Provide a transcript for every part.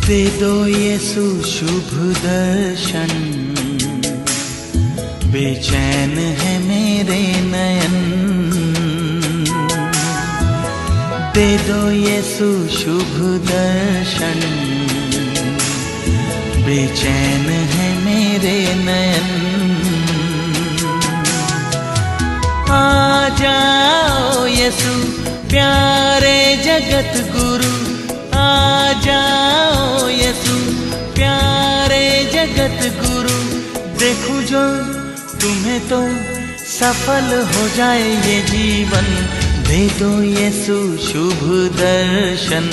दे दो येसु शुभ दर्शन, बेचैन है मेरे नयन। दे दो येसु शुभ दर्शन, बेचैन है मेरे नयन। आ जाओ येसु प्यारे जगत गुरु, आ जाओ येसु प्यारे जगत गुरु। देखूं जो तुम्हें तो सफल हो जाए ये जीवन। दे दो येसु शुभ दर्शन,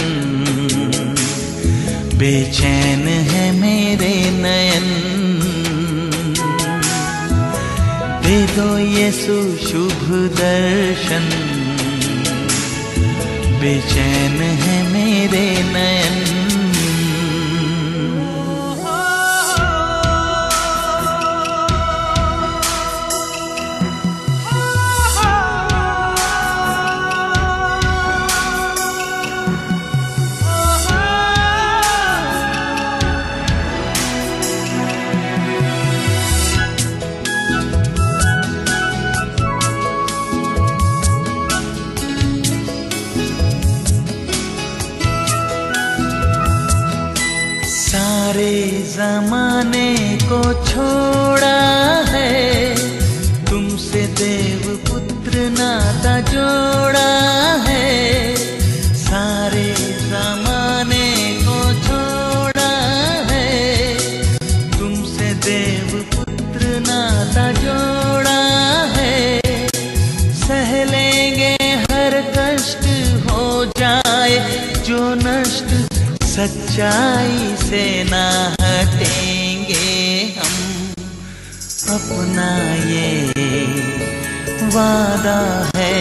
बेचैन है मेरे नयन। दे दो येसु शुभ दर्शन, बेचैन है मेरे नयन। सारे जमाने को छोड़ा है, तुमसे देव पुत्र नाता जोड़ा है। सारे जमाने को छोड़ा है, तुमसे देव पुत्र नाता जोड़ा है। सह लेंगे हर कष्ट हो जाए जो नष्ट, सच्चाई से ना हटेंगे हम। अपना ये वादा है,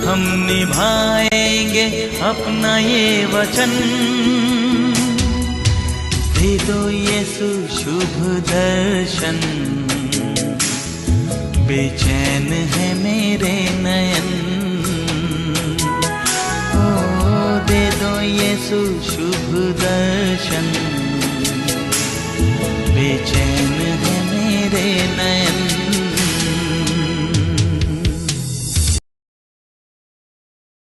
हम निभाएंगे अपना ये वचन। दे दो येसु शुभ दर्शन, बेचैन है मेरे नयन। दे दो येसु शुभ दर्शन, बेचैन